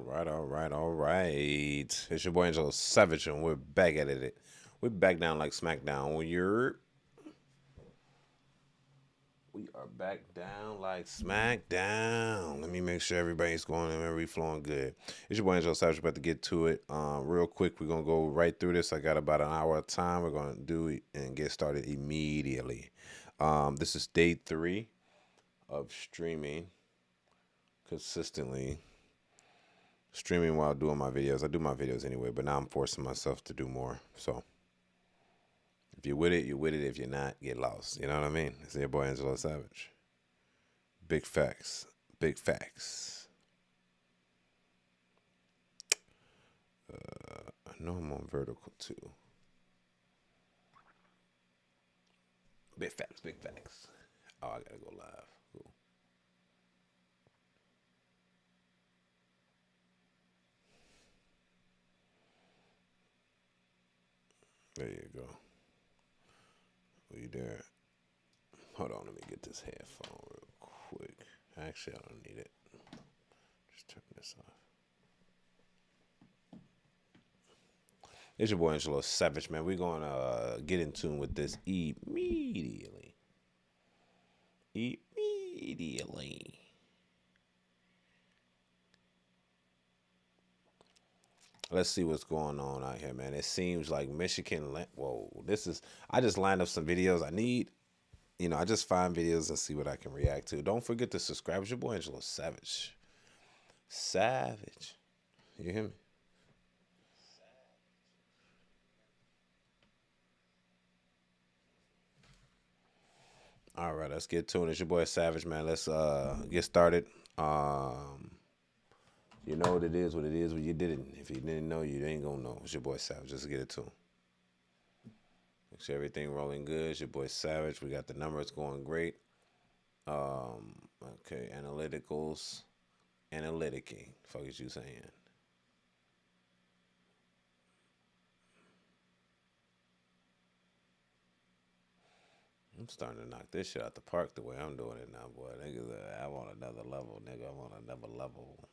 All right. It's your boy Angelo Savage, and we're back at it. We're back down like SmackDown. We are back down like SmackDown. Let me make sure everybody's going and every flowing good. It's your boy Angelo Savage. About to get to it. Real quick, we're gonna go right through this. I got about an hour of time. We're gonna do it and get started immediately. This is day 3 of streaming consistently. Streaming while doing my videos. I do my videos anyway, but now I'm forcing myself to do more. So if you're with it, you're with it. If you're not, get lost. You know what I mean? It's your boy Angelo Savage. Big facts. Big facts. I know I'm on vertical too. Big facts, big facts. Oh, I gotta go live. Cool. There you go. We there. Hold on, let me get this headphone real quick. Actually, I don't need it. Just turn this off. It's your boy Angelo Savage, man. We're going to get in tune with this immediately. Immediately. Let's see what's going on out here, man. It seems like Michigan. Whoa, I just lined up some videos I need. I just find videos and see what I can react to. Don't forget to subscribe. It's your boy Angelo Savage. Savage. You hear me? All right, let's get to it. It's your boy Savage, man. Let's get started. You know what it is when you didn't. If you didn't know, you ain't gonna know. It's your boy Savage. Let's get it to him. Make sure everything rolling good. It's your boy Savage. We got the numbers going great. Okay, analyticals. Analyticking. Fuck is you saying? I'm starting to knock this shit out the park the way I'm doing it now, boy. Niggas, I'm on another level, nigga. I'm on another level.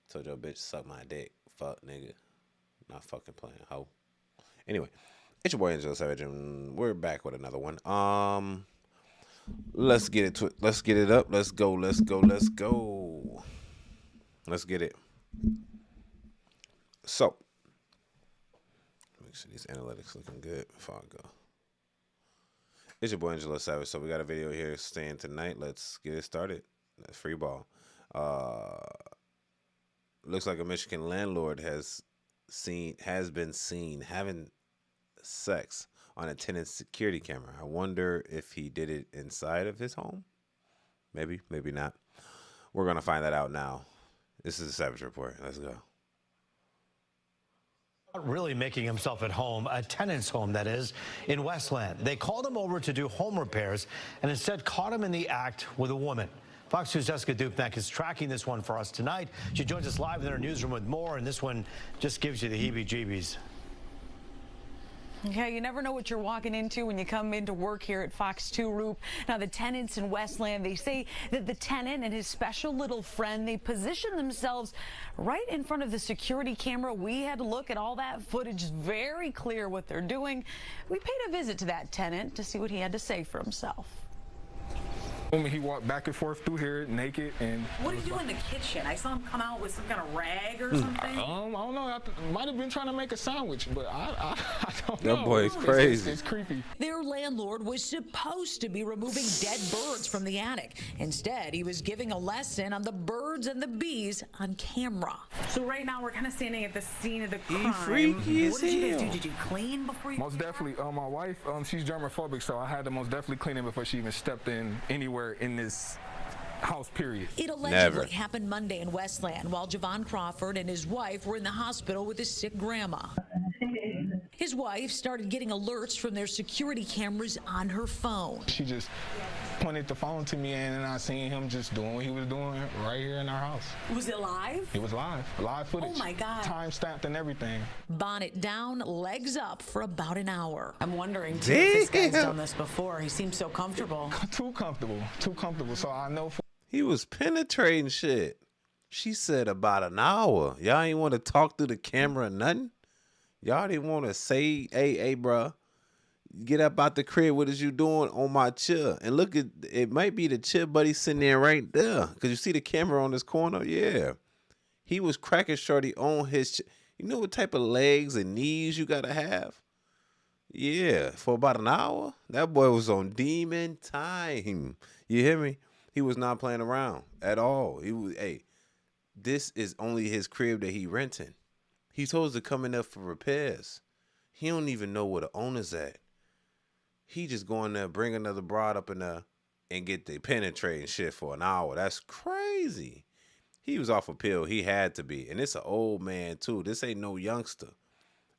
Told your bitch suck my dick. Fuck, nigga. Not fucking playing, hoe. Anyway, it's your boy Angelo Savage, and we're back with another one. Let's get it to it. Let's get it up. Let's go. Let's get it. So, make sure these analytics looking good before I go. It's your boy Angelo Savage. So we got a video here staying tonight. Let's get it started. Free ball. Looks like a Michigan landlord has been seen having sex on a tenant's security camera. I wonder if he did it inside of his home. Maybe, maybe not. We're gonna find that out now. This is a Savage Report. Let's go. Not really making himself at home, a tenant's home, that is, in Westland. They called him over to do home repairs and instead caught him in the act with a woman. Fox News' Jessica Dupnack is tracking this one for us tonight. She joins us live in our newsroom with more, and this one just gives you the heebie-jeebies. Yeah, you never know what you're walking into when you come into work here at Fox 2 Roop. Now, the tenants in Westland, they say that the tenant and his special little friend, they position themselves right in front of the security camera. We had to look at all that footage. Very clear what they're doing. We paid a visit to that tenant to see what he had to say for himself. He walked back and forth through here naked. And what did you do in the kitchen? I saw him come out with some kind of rag or something. I don't know. I might have been trying to make a sandwich, but I don't know. That boy is crazy. It's creepy. Their landlord was supposed to be removing dead birds from the attic. Instead, he was giving a lesson on the birds and the bees on camera. So right now we're kind of standing at the scene of the crime. He freaky as What did you guys do? hell. Did you clean before you? Most definitely. My wife, she's germophobic, so I had to most definitely clean it before she even stepped in anywhere in this house, period. It allegedly Never. happened Monday in Westland while Javon Crawford and his wife were in the hospital with his sick grandma. His wife started getting alerts from their security cameras on her phone. She just pointed the phone to me, and then I seen him just doing what he was doing right here in our house. Was it live? It was live footage. Oh my God. Time stamped and everything. Bonnet down, legs up for about an hour. I'm wondering too, if this guy's Damn. done this before. He seems so comfortable. Too comfortable. So I know for He was penetrating shit. She said about an hour. Y'all ain't want to talk through the camera or nothing. Y'all didn't want to say, hey, bruh, get up out the crib. What is you doing on my chair? And look at, it might be the chair buddy sitting there right there. Because you see the camera on this corner? Yeah. He was cracking shorty on his chair. You know what type of legs and knees you got to have? Yeah. For about an hour? That boy was on demon time. You hear me? He was not playing around at all. He was, hey, this is only his crib that he renting. He's supposed to come in there for repairs. He don't even know where the owner's at. He just going there, bring another broad up in there and get the penetrating shit for an hour. That's crazy. He was off a pill. He had to be. And it's an old man too. This ain't no youngster.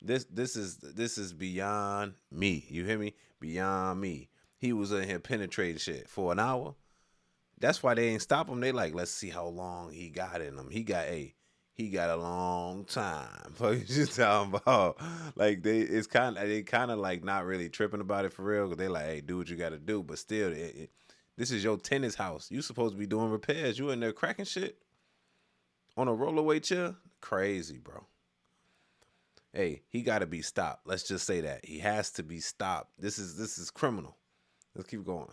This is beyond me. You hear me? Beyond me. He was in here penetrating shit for an hour. That's why they ain't stop him. They like, let's see how long he got in him. He got a long time. What you just talking about? Like they kind of like not really tripping about it for real. Cause they like, hey, do what you got to do. But still, this is your tenant's house. You supposed to be doing repairs. You in there cracking shit on a rollaway chair? Crazy, bro. Hey, he got to be stopped. Let's just say that he has to be stopped. This is criminal. Let's keep going.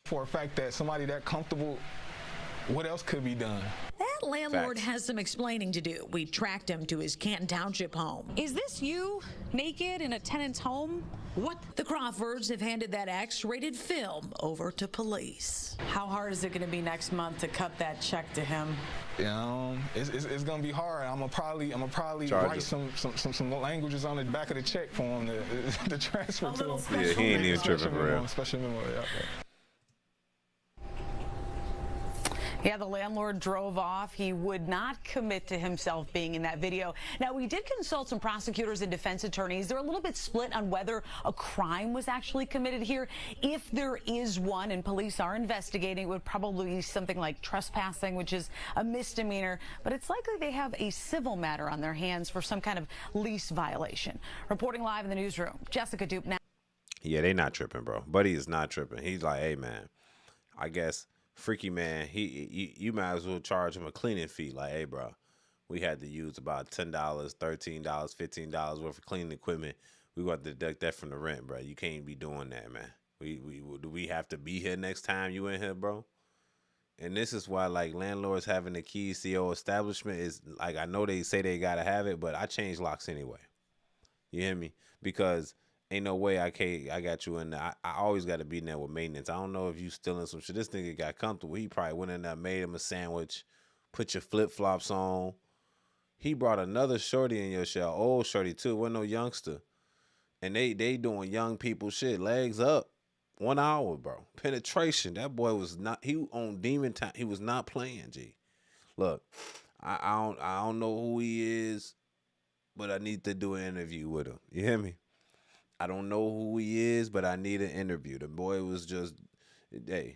For a fact that somebody that comfortable, what else could be done? That landlord Facts. has some explaining to do. We tracked him to his Canton Township home. Is this you naked in a tenant's home? What? The Crawfords have handed that X-rated film over to police. How hard is it going to be next month to cut that check to him? It's gonna be hard. I'm gonna probably Charge write it. some languages on the back of the check for him to transfer to him. Yeah, he ain't even tripping for real. Special memo, yeah. Yeah, the landlord drove off. He would not commit to himself being in that video. Now, we did consult some prosecutors and defense attorneys. They're a little bit split on whether a crime was actually committed here. If there is one, and police are investigating, it would probably be something like trespassing, which is a misdemeanor. But it's likely they have a civil matter on their hands for some kind of lease violation. Reporting live in the newsroom, Jessica Dupe now. Yeah, they not tripping, bro. Buddy is not tripping. He's like, hey, man, I guess freaky man, you might as well charge him a cleaning fee. Like, hey, bro, we had to use about $10, $13, $15 worth of cleaning equipment. We want to deduct that from the rent, bro. You can't be doing that, man. Do we have to be here next time you in here, bro? And this is why, like, landlords having the keys to your establishment is, like, I know they say they got to have it, but I change locks anyway. You hear me? Because ain't no way I got you in there. I always got to be in there with maintenance. I don't know if you stealing some shit. This nigga got comfortable. He probably went in there, made him a sandwich, put your flip-flops on. He brought another shorty in your shell, old shorty too. Wasn't no youngster. And they doing young people shit. Legs up. 1 hour, bro. Penetration. That boy was not, he on demon time. He was not playing, G. Look, I don't know who he is, but I need to do an interview with him. You hear me? I don't know who he is, but I need an interview. The boy was just, hey,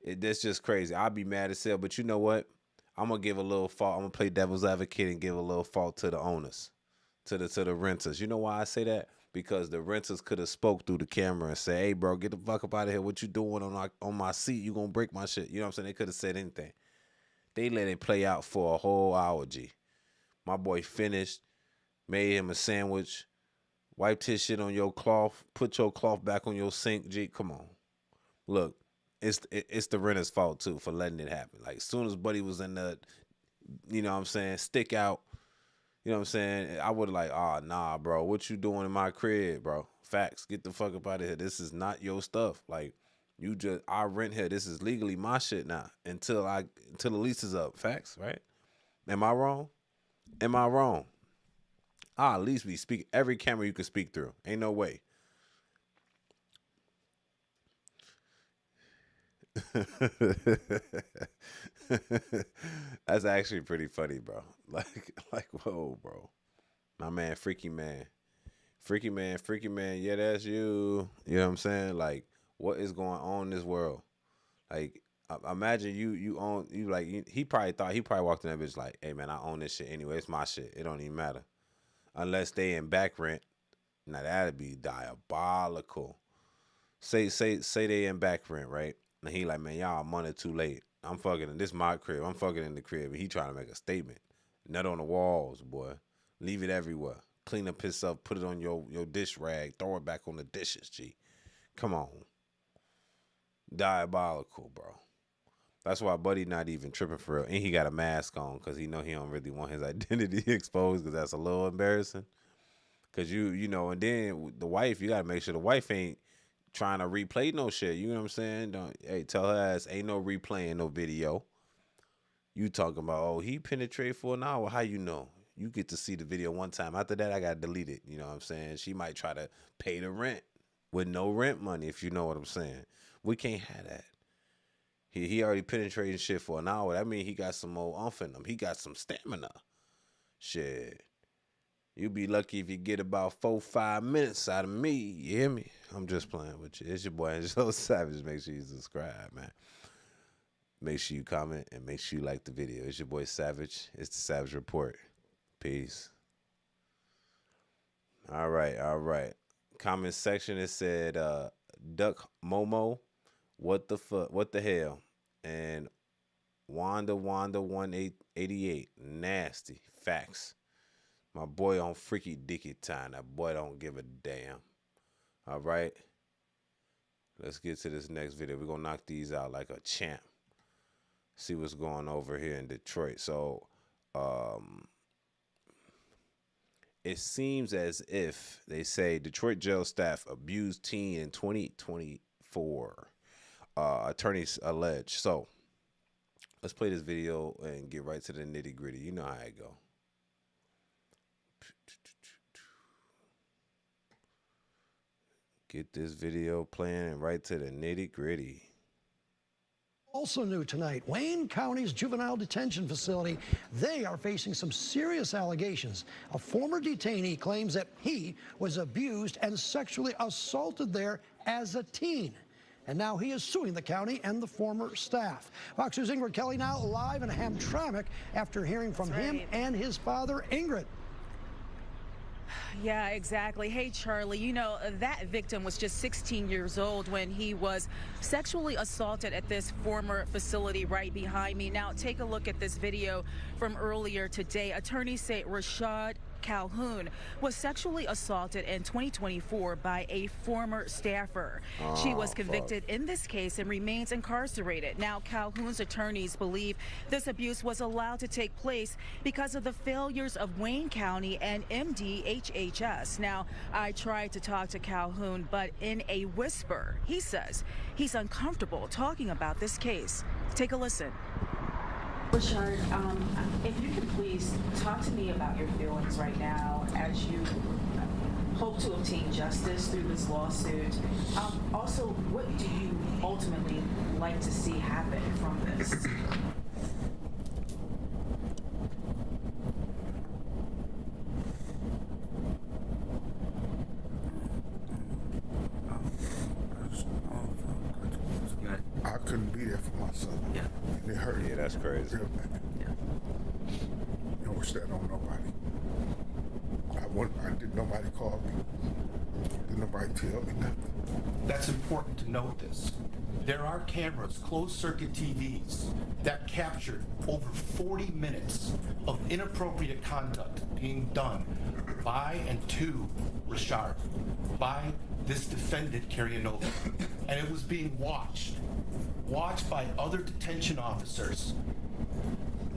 that's just crazy. I'll be mad as hell, but you know what? I'm going to give a little fault. I'm going to play devil's advocate and give a little fault to the owners, to the renters. You know why I say that? Because the renters could have spoke through the camera and said, hey, bro, get the fuck up out of here. What you doing on my seat? You going to break my shit. You know what I'm saying? They could have said anything. They let it play out for a whole hour, G. My boy finished, made him a sandwich, wiped his shit on your cloth, put your cloth back on your sink, G. Come on. Look, it's the renter's fault, too, for letting it happen. Like, as soon as Buddy was in the, you know what I'm saying, stick out, you know what I'm saying, I would have like, nah, bro, what you doing in my crib, bro? Facts. Get the fuck up out of here. This is not your stuff. Like, I rent here. This is legally my shit now until the lease is up. Facts, right? Am I wrong? Am I wrong? I'll at least be speak every camera you can speak through. Ain't no way. That's actually pretty funny, bro. Like, whoa, bro. My man, freaky man. Freaky man. Yeah, that's you. You know what I'm saying? Like, what is going on in this world? Like, imagine you own, he probably walked in that bitch like, hey, man, I own this shit anyway. It's my shit. It don't even matter. Unless they in back rent. Now, that'd be diabolical. Say they in back rent, right? And he like, man, y'all a month or two late. I'm fucking, this my crib. I'm fucking in the crib. And he trying to make a statement. Nut on the walls, boy. Leave it everywhere. Clean up his stuff. Put it on your dish rag. Throw it back on the dishes, G. Come on. Diabolical, bro. That's why Buddy not even tripping for real. And he got a mask on because he know he don't really want his identity exposed because that's a little embarrassing. Because you know, and then the wife, you got to make sure the wife ain't trying to replay no shit. You know what I'm saying? Hey, tell her ass ain't no replaying no video. You talking about, oh, he penetrated for an hour. How you know? You get to see the video one time. After that, I got to delete it. You know what I'm saying? She might try to pay the rent with no rent money, if you know what I'm saying. We can't have that. He already penetrated shit for an hour. That means he got some more oomph in him. He got some stamina. Shit. You be lucky if you get about 4-5 minutes out of me. You hear me? I'm just playing with you. It's your boy Angelo Savage. Make sure you subscribe, man. Make sure you comment and make sure you like the video. It's your boy Savage. It's the Savage Report. Peace. All right. Comment section, it said, Duck Momo, what the fuck? What the hell? And Wanda 1888, nasty. Facts. My boy on freaky dicky time. That boy don't give a damn. All right. Let's get to this next video. We're going to knock these out like a champ. See what's going over here in Detroit. So, it seems as if they say Detroit jail staff abused teen in 2024. Attorneys allege. So, let's play this video and get right to the nitty gritty. You know how it go. Get this video playing and right to the nitty gritty. Also new tonight, Wayne County's juvenile detention facility, they are facing some serious allegations. A former detainee claims that he was abused and sexually assaulted there as a teen. And now he is suing the county and the former staff. Fox News' Ingrid Kelly now live in Hamtramck after hearing from him and his father, Ingrid. Yeah, exactly. Hey, Charlie, you know, that victim was just 16 years old when he was sexually assaulted at this former facility right behind me. Now, take a look at this video from earlier today. Attorneys say Rashad Calhoun was sexually assaulted in 2024 by a former staffer. She was convicted in this case and remains incarcerated. Now, Calhoun's attorneys believe this abuse was allowed to take place because of the failures of Wayne County and MDHHS. Now, I tried to talk to Calhoun, but in a whisper, he says he's uncomfortable talking about this case. Take a listen. Rashard, if you could please talk to me about your feelings right now as you hope to obtain justice through this lawsuit. Also, what do you ultimately like to see happen from this? I couldn't be there for my son. Yeah. It hurt. Yeah, that's crazy. Yeah. I wish that on nobody. I didn't nobody call me. Didn't nobody tell me nothing. That's important to note this. There are cameras, closed-circuit TVs, that captured over 40 minutes of inappropriate conduct being done by and to Rashard, by this defendant, Carrie Nova. And it was being watched by other detention officers.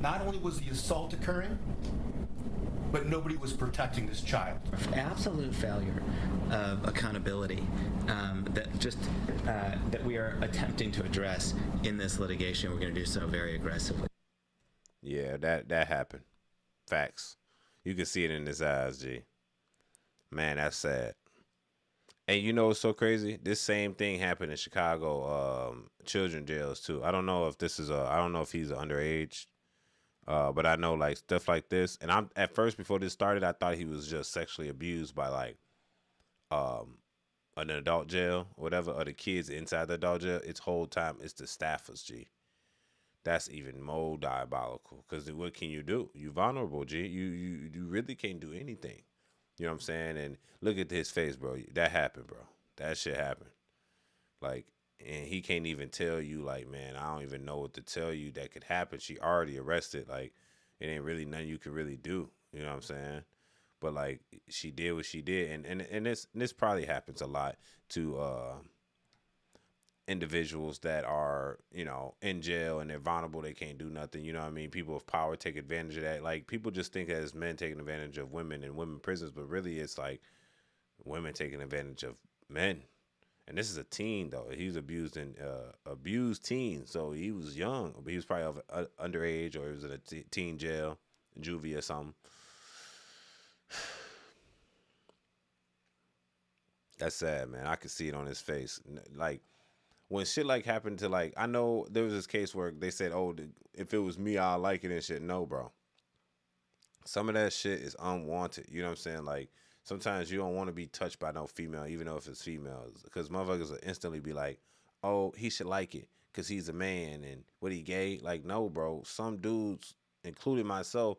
Not only was the assault occurring, but nobody was protecting this child. Absolute failure of accountability that we are attempting to address in this litigation. We're going to do so very aggressively. Yeah, that happened. Facts. You can see it in his eyes, G. Man, that's sad. And you know what's so crazy? This same thing happened in Chicago children jails too. I don't know if he's underage. But I know like stuff like this, and I'm at first before this started, I thought he was just sexually abused by like an adult jail, or whatever, or the kids inside the adult jail. It's whole time it's the staffers, G. That's even more diabolical. Because what can you do? You vulnerable, G. You really can't do anything. You know what I'm saying? And look at his face, bro. That happened, bro. That shit happened. Like and he can't even tell you, like, man, I don't even know what to tell you that could happen. She already arrested. Like, it ain't really nothing you can really do. You know what I'm saying? But like, she did what she did, and this probably happens a lot to individuals that are, you know, in jail and they're vulnerable. They can't do nothing. You know what I mean? People of power take advantage of that. Like, people just think that it's men taking advantage of women in women prisons, but really it's like women taking advantage of men. And this is a teen, though. He was abused in abused teen, so he was young. But he was probably of underage, or he was in a teen jail, juvie or something. That's sad, man. I could see it on his face. Like, when shit like happened to, like, I know there was this case where they said, oh, if it was me, I'll like it and shit. No, bro. Some of that shit is unwanted. You know what I'm saying? Like, sometimes you don't want to be touched by no female, even though if it's females, because motherfuckers will instantly be like, oh, he should like it because he's a man and what, he gay? Like, no, bro. Some dudes, including myself,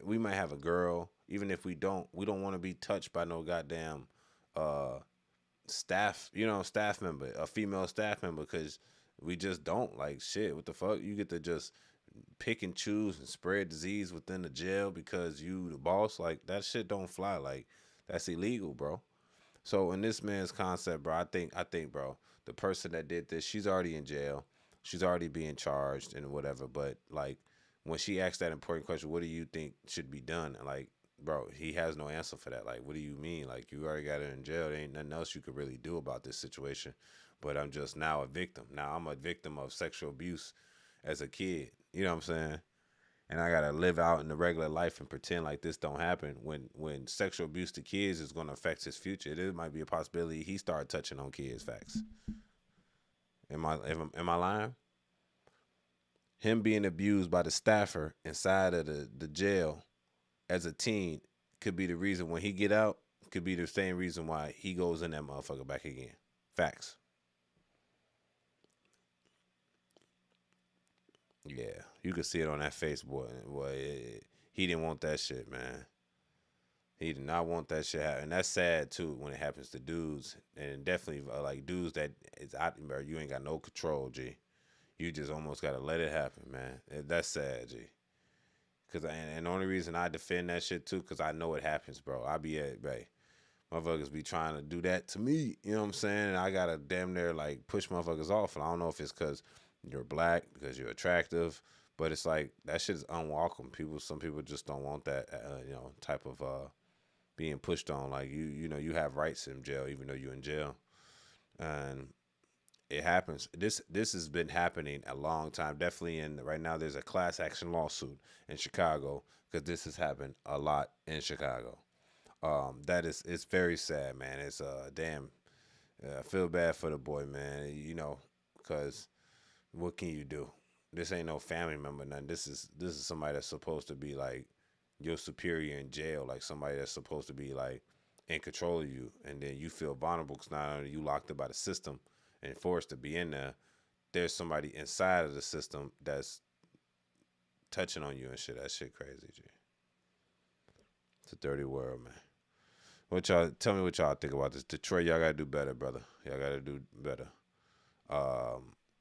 we might have a girl, even if we don't want to be touched by no goddamn staff, you know, staff member, a female staff member, because we just don't. Like, shit, what the fuck? You get to just pick and choose and spread disease within the jail because you the boss? Like, that shit don't fly. Like, that's illegal, bro. So in this man's concept, bro, I think, bro, the person that did this, she's already in jail. She's already being charged and whatever. But like, when she asked that important question, what do you think should be done? And like, bro, he has no answer for that. Like, what do you mean? Like, you already got her in jail. There ain't nothing else you could really do about this situation. But I'm just now a victim. Now I'm a victim of sexual abuse as a kid. You know what I'm saying? And I gotta live out in the regular life and pretend like this don't happen. When sexual abuse to kids is gonna affect his future, there might be a possibility he start touching on kids. Facts. Am I lying? Him being abused by the staffer inside of the jail as a teen could be the reason when he get out, could be the same reason why he goes in that motherfucker back again. Facts. Yeah, you could see it on that face, boy. He didn't want that shit, man. He did not want that shit happen. And that's sad, too, when it happens to dudes. And definitely, like, dudes that is out there, you ain't got no control, G. You just almost got to let it happen, man. That's sad, G. And the only reason I defend that shit, too, because I know it happens, bro. I be at, bae. Motherfuckers be trying to do that to me. You know what I'm saying? And I got to damn near, like, push motherfuckers off. And I don't know if it's because you're black, because you're attractive, but it's like, that shit is unwelcome. Some people just don't want that, you know, type of being pushed on. Like, you know, you have rights in jail, even though you're in jail, and it happens. This has been happening a long time. Definitely, right now there's a class action lawsuit in Chicago because this has happened a lot in Chicago. It's very sad, man. It's damn. I feel bad for the boy, man. You know, because what can you do? This ain't no family member, nothing. This is somebody that's supposed to be like your superior in jail, like somebody that's supposed to be like in control of you, and then you feel vulnerable because not only you locked up by the system and forced to be in there, there's somebody inside of the system that's touching on you and shit. That shit crazy, G. It's a dirty world, man. Tell me what y'all think about this. Detroit, y'all gotta do better, brother. Y'all gotta do better.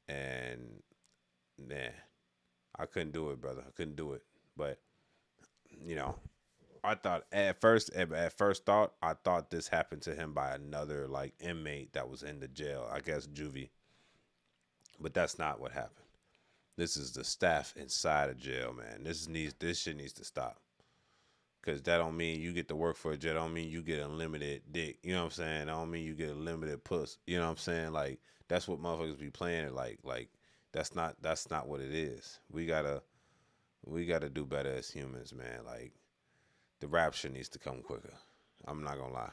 And man, I couldn't do it, brother. I couldn't do it. But you know, I thought at first thought, I thought this happened to him by another like inmate that was in the jail, I guess juvie. But that's not what happened. This is the staff inside of jail, man. This shit needs to stop. Cause that don't mean you get to work for a jail. Don't mean you get unlimited dick. You know what I'm saying? That don't mean you get a limited puss. You know what I'm saying? Like, that's what motherfuckers be playing it like that's not what it is. We gotta do better as humans, man. Like, the rap shit needs to come quicker. I'm not gonna lie.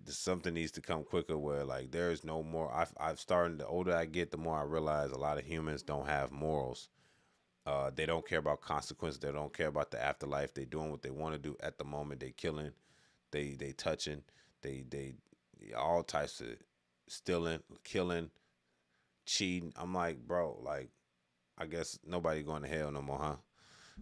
Something needs to come quicker where like there is no more. I've started, the older I get, the more I realize a lot of humans don't have morals. They don't care about consequences. They don't care about the afterlife. They doing what they want to do at the moment. They killing, they touching, they all types of stealing, killing, cheating. I'm like, bro, like, I guess nobody going to hell no more, huh?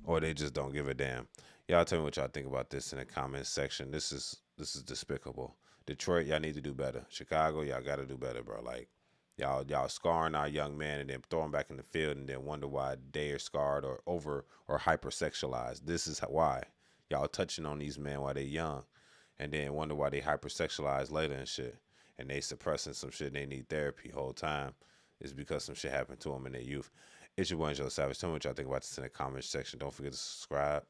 Or they just don't give a damn. Y'all tell me what y'all think about this in the comments section. This is despicable. Detroit, y'all need to do better. Chicago, y'all got to do better, bro. Like, y'all scarring our young men and then throw them back in the field and then wonder why they are scarred or over or hypersexualized. This is why y'all touching on these men while they young, and then wonder why they hypersexualized later and shit. And they suppressing some shit. They need therapy whole time. It's because some shit happened to them in their youth. It's your boy Angelo Savage. Tell me what y'all think about this in the comments section. Don't forget to subscribe.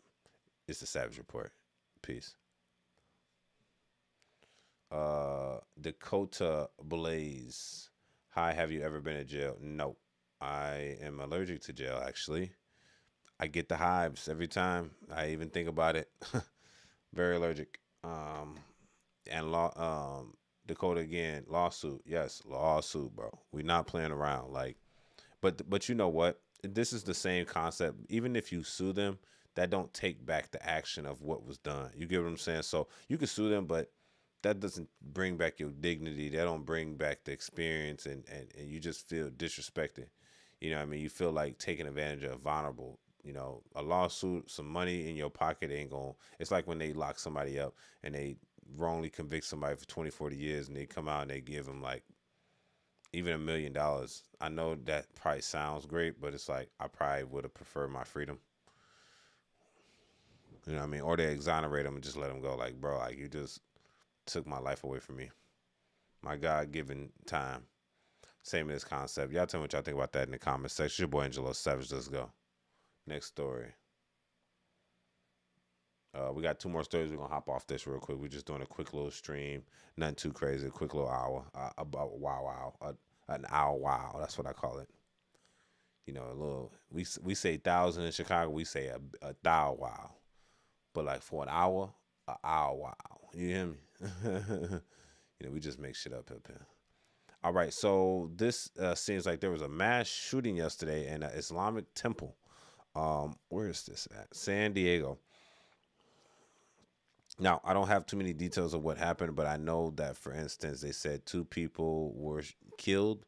It's the Savage Report. Peace. Dakota Blaze. Hi, have you ever been in jail? No. I am allergic to jail, actually. I get the hives every time I even think about it. Very allergic. Dakota again, lawsuit. Yes, lawsuit, bro. We're not playing around. Like, but you know what? This is the same concept. Even if you sue them, that don't take back the action of what was done. You get what I'm saying? So you can sue them, but that doesn't bring back your dignity. That don't bring back the experience, and you just feel disrespected. You know what I mean? You feel like taking advantage of vulnerable. You know, a lawsuit, some money in your pocket ain't going. It's like when they lock somebody up and they wrongly convict somebody for 20, 40 years and they come out and they give them like even $1 million. I know that probably sounds great, but it's like I probably would have preferred my freedom. You know what I mean? Or they exonerate them and just let them go. Like, bro, like you just took my life away from me. My God-given time. Same in this concept. Y'all tell me what y'all think about that in the comments section. Your boy Angelo Savage. Let's go. Next story. We got 2 more stories. We're going to hop off this real quick. We're just doing a quick little stream. Nothing too crazy. A quick little hour. About an hour wow. That's what I call it. You know, a little. We say 1,000 in Chicago. We say a thou wow. But like for an hour wow. You hear me? You know, we just make shit up here. All right. So this seems like there was a mass shooting yesterday in an Islamic temple. Where is this at? San Diego. Now, I don't have too many details of what happened, but I know that, for instance, they said 2 people were killed,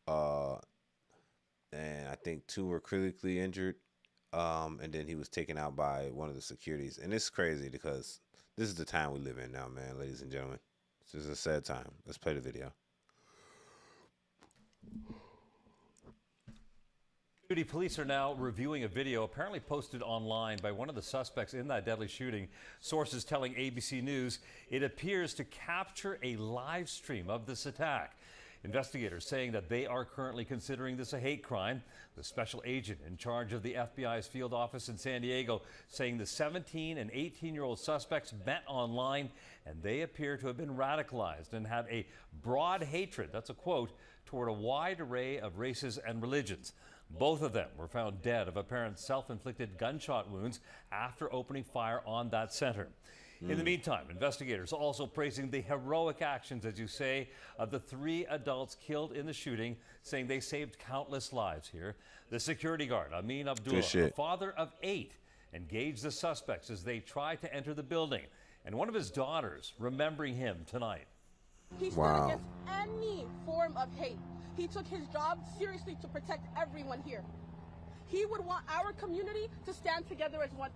and I think 2 were critically injured, and then he was taken out by one of the securities. And it's crazy because this is the time we live in now, man, ladies and gentlemen. This is a sad time. Let's play the video. Police are now reviewing a video apparently posted online by one of the suspects in that deadly shooting. Sources telling ABC News it appears to capture a live stream of this attack. Investigators saying that they are currently considering this a hate crime. The special agent in charge of the FBI's field office in San Diego saying the 17 and 18-year-old suspects met online and they appear to have been radicalized and had a broad hatred, that's a quote, toward a wide array of races and religions. Both of them were found dead of apparent self-inflicted gunshot wounds after opening fire on that center. In the meantime, investigators also praising the heroic actions, as you say, of the 3 adults killed in the shooting, saying they saved countless lives here. The security guard, Amin Abdullah, a father of 8, engaged the suspects as they tried to enter the building. And one of his daughters remembering him tonight. He stood against any form of hate. He took his job seriously to protect everyone here. He would want our community to stand together as one.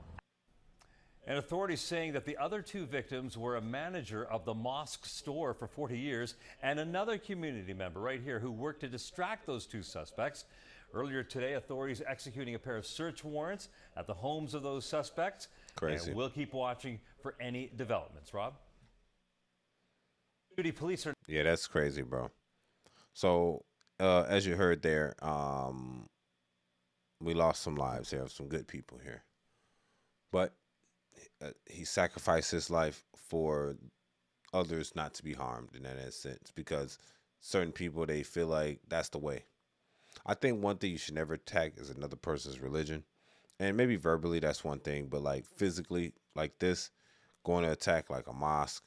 And authorities saying that the other 2 victims were a manager of the mosque store for 40 years and another community member right here who worked to distract those 2 suspects. Earlier today, authorities executing a pair of search warrants at the homes of those suspects. Crazy. And we'll keep watching for any developments. Rob? Police are. Yeah, that's crazy, bro. So, as you heard there, we lost some lives here, some good people here. But he sacrificed his life for others not to be harmed in that sense, because certain people, they feel like that's the way. I think one thing you should never attack is another person's religion. And maybe verbally, that's one thing, but like physically, like this, going to attack like a mosque,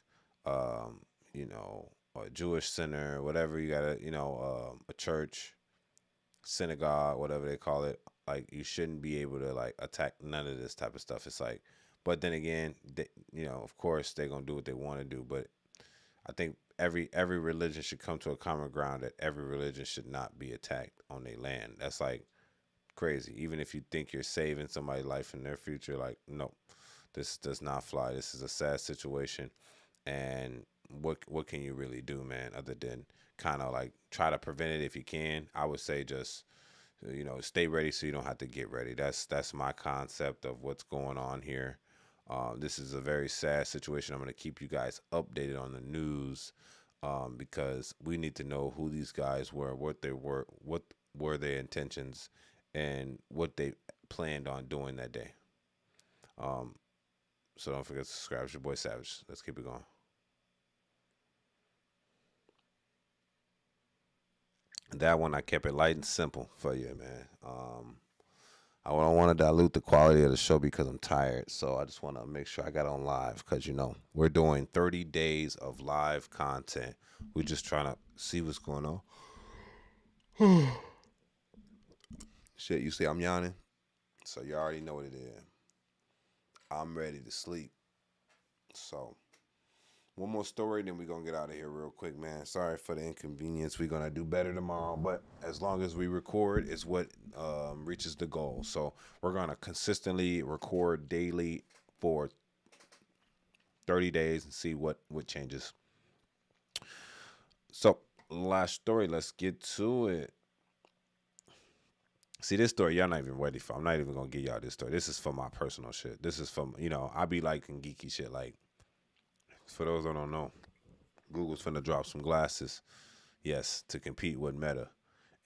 you know, a Jewish center, whatever you got to, a church, synagogue, whatever they call it. Like, you shouldn't be able to like attack none of this type of stuff. It's like, but then again, they, of course they're going to do what they want to do. But I think every religion should come to a common ground that every religion should not be attacked on their land. That's like crazy. Even if you think you're saving somebody's life in their future, like, no, this does not fly. This is a sad situation. And what can you really do, man, other than kind of like try to prevent it if you can. I would say just stay ready so you don't have to get ready. That's my concept of what's going on here. This is a very sad situation. I'm going to keep you guys updated on the news because we need to know who these guys were, what were their intentions, and what they planned on doing that day. So don't forget to subscribe. It's your boy Savage. Let's keep it going. That one I kept it light and simple for you, man. I don't want to dilute the quality of the show because I'm tired. So I just want to make sure I got on live because, we're doing 30 days of live content. We're just trying to see what's going on. Shit, you see I'm yawning? So you already know what it is. I'm ready to sleep. So one more story, then we're going to get out of here real quick, man. Sorry for the inconvenience. We're going to do better tomorrow, but as long as we record is what reaches the goal. So we're going to consistently record daily for 30 days and see what changes. So last story, let's get to it. See, this story, y'all not even ready for. I'm not even going to give y'all this story. This is for my personal shit. This is from, I be liking geeky shit. Like, for those that don't know, Google's finna drop some glasses, yes, to compete with Meta.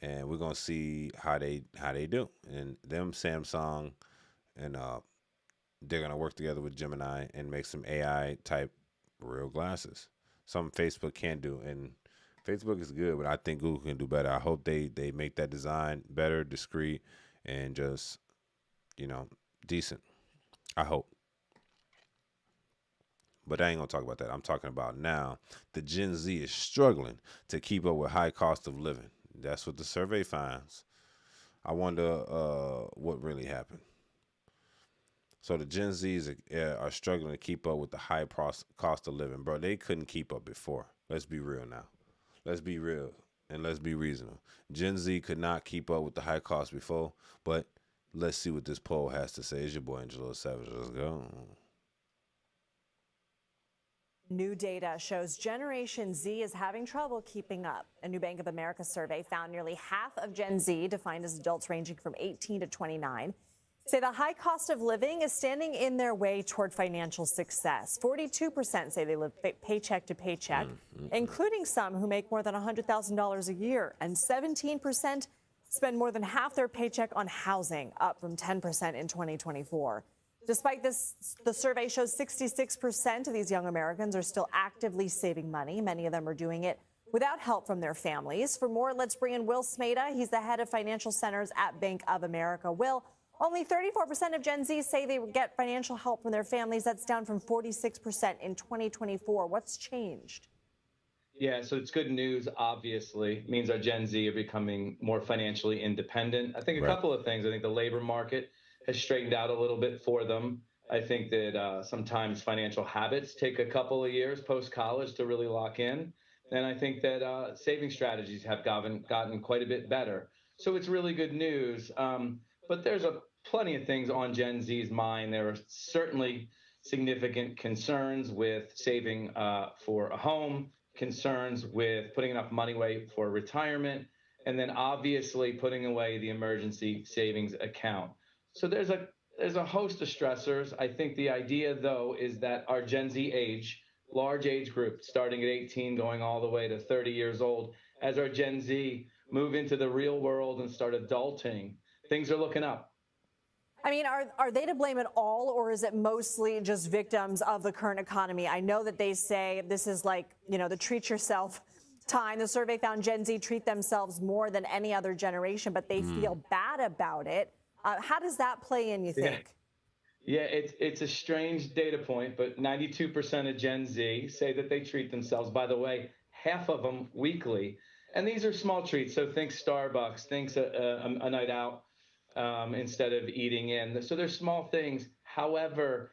And we're going to see how they do. And them, Samsung, and they're going to work together with Gemini and make some AI-type real glasses. Something Facebook can't do. And Facebook is good, but I think Google can do better. I hope they make that design better, discreet, and just, decent. I hope. But I ain't going to talk about that. I'm talking about now the Gen Z is struggling to keep up with high cost of living. That's what the survey finds. I wonder what really happened. So the Gen Zs are struggling to keep up with the high cost of living. Bro, they couldn't keep up before. Let's be real now. Let's be real and let's be reasonable. Gen Z could not keep up with the high cost before, but let's see what this poll has to say. It's your boy Angelo Savage. Let's go. New data shows Generation Z is having trouble keeping up. A new Bank of America survey found nearly half of Gen Z, defined as adults ranging from 18 to 29, say the high cost of living is standing in their way toward financial success. 42% say they live paycheck to paycheck, including some who make more than $100,000 a year, and 17% spend more than half their paycheck on housing, up from 10% in 2024. Despite this, the survey shows 66% of these young Americans are still actively saving money. Many of them are doing it without help from their families. For more, let's bring in Will Smeda. He's the head of financial centers at Bank of America. Will, only 34% of Gen Z say they get financial help from their families. That's down from 46% in 2024. What's changed? Yeah, so it's good news, obviously. It means our Gen Z are becoming more financially independent. I think a couple of things. I think the labor market has straightened out a little bit for them. I think that sometimes financial habits take a couple of years post-college to really lock in. And I think that saving strategies have gotten quite a bit better. So it's really good news. But there's plenty of things on Gen Z's mind. There are certainly significant concerns with saving for a home, concerns with putting enough money away for retirement, and then obviously putting away the emergency savings account. So there's a host of stressors. I think the idea, though, is that our Gen Z age, large age group, starting at 18, going all the way to 30 years old, as our Gen Z move into the real world and start adulting, things are looking up. I mean, are they to blame at all, or is it mostly just victims of the current economy? I know that they say this is like, the treat yourself time. The survey found Gen Z treat themselves more than any other generation, but they feel bad about it. How does that play in, you think? Yeah, it's a strange data point, but 92% of Gen Z say that they treat themselves. By the way, half of them weekly. And these are small treats. So think Starbucks, think a night out instead of eating in. So they're small things. However,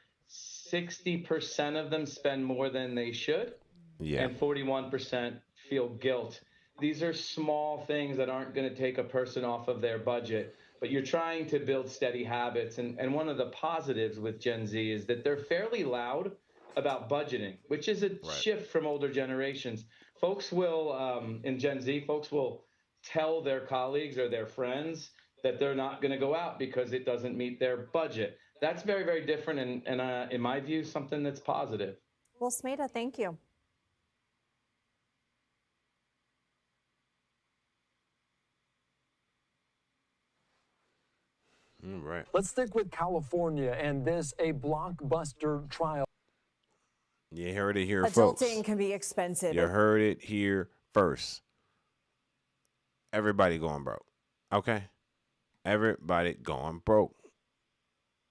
60% of them spend more than they should. Yeah. And 41% feel guilt. These are small things that aren't going to take a person off of their budget. But you're trying to build steady habits. And one of the positives with Gen Z is that they're fairly loud about budgeting, which is a shift from older generations. Folks will, in Gen Z, folks will tell their colleagues or their friends that they're not going to go out because it doesn't meet their budget. That's very, very different, and in my view, something that's positive. Well, Smeda, thank you. Right. Let's stick with California and this, a blockbuster trial. You heard it here, folks. Adulting can be expensive. You heard it here first. Everybody going broke. Okay? Everybody going broke.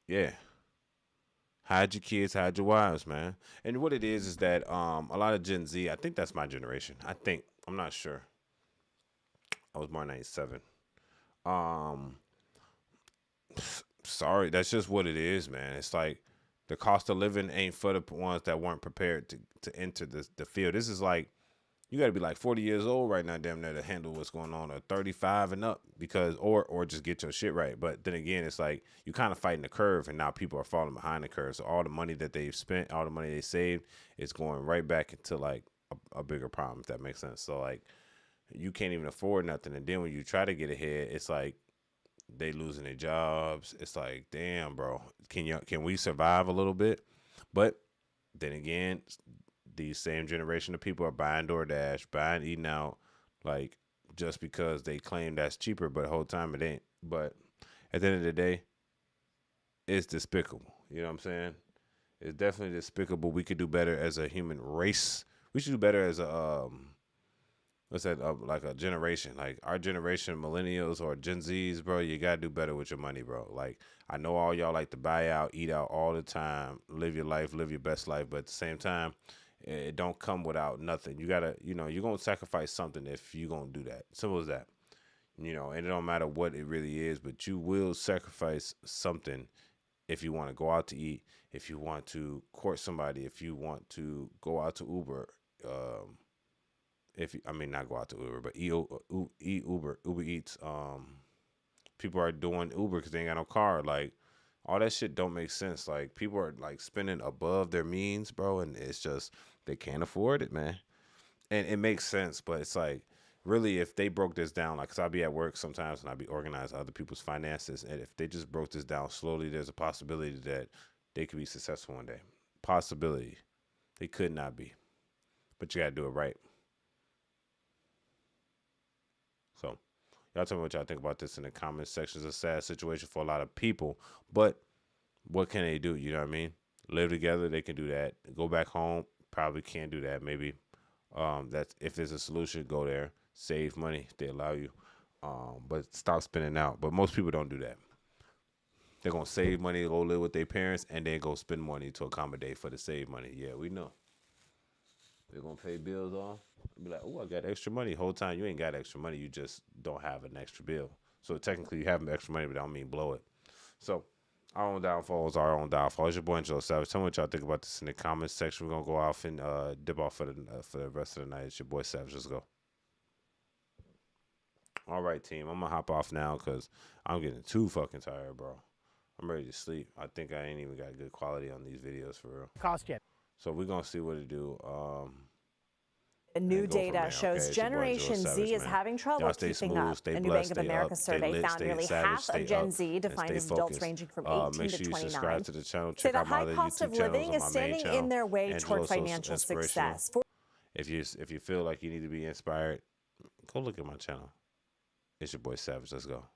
Yeah. Hide your kids, hide your wives, man. And what it is that a lot of Gen Z, I think that's my generation. I'm not sure. I was born in 97. Sorry, that's just what it is, man. It's like the cost of living ain't for the ones that weren't prepared to enter the field. This is like, you got to be like 40 years old right now, damn near, to handle what's going on, or 35 and up, because or just get your shit right. But then again, it's like you kind of fighting the curve, and now people are falling behind the curve. So all the money that they've spent, all the money they saved, is going right back into like a bigger problem, if that makes sense. So like, you can't even afford nothing, and then when you try to get ahead, it's like they losing their jobs. It's like, damn, bro, can we survive a little bit? But then again, these same generation of people are buying DoorDash, buying Eating Out, like, just because they claim that's cheaper, but the whole time it ain't. But at the end of the day, it's despicable. You know what I'm saying? It's definitely despicable. We could do better as a human race. We should do better as a like a generation, like our generation, millennials or Gen Zs, bro. You gotta do better with your money, bro. Like, I know all y'all like to buy out, eat out all the time, live your life, live your best life, but at the same time, it don't come without nothing. You gotta, you're gonna sacrifice something if you gonna do that. Simple as that. And it don't matter what it really is, but you will sacrifice something if you want to go out to eat, if you want to court somebody, if you want to go out to Uber, not go out to Uber, but eat Uber Eats. People are doing Uber because they ain't got no car. Like, all that shit don't make sense. Like, people are like spending above their means, bro, and it's just they can't afford it, man. And it makes sense, but it's like, really, if they broke this down, like, 'cause I'll be at work sometimes and I'll be organizing other people's finances, and if they just broke this down slowly, there's a possibility that they could be successful one day. Possibility. They could not be, but you gotta do it right. So, y'all tell me what y'all think about this in the comments section. It's a sad situation for a lot of people, but what can they do? You know what I mean? Live together, they can do that. Go back home, probably can't do that. Maybe that's, if there's a solution, go there. Save money if they allow you, but stop spending out. But most people don't do that. They're going to save money, go live with their parents, and then go spend money to accommodate for the save money. Yeah, we know. They're going to pay bills off. Be like, oh, I got extra money. The whole time you ain't got extra money. You just don't have an extra bill. So technically you have extra money, but I don't mean blow it. So our own downfall is our own downfall. It's your boy Angelo Savage. Tell me what y'all think about this in the comments section. We're going to go off and dip off for the rest of the night. It's your boy Savage. Let's go. All right, team. I'm going to hop off now because I'm getting too fucking tired, bro. I'm ready to sleep. I think I ain't even got good quality on these videos for real. Cost yet. So we're going to see what it do. New data shows Generation Z is having trouble keeping up. A new Bank of America survey found nearly half of Gen Z, defined as adults ranging from 18 to 29, to the channel. say the high cost of living is standing in their way toward financial success. If you feel like you need to be inspired, go look at my channel. It's your boy Savage. Let's go.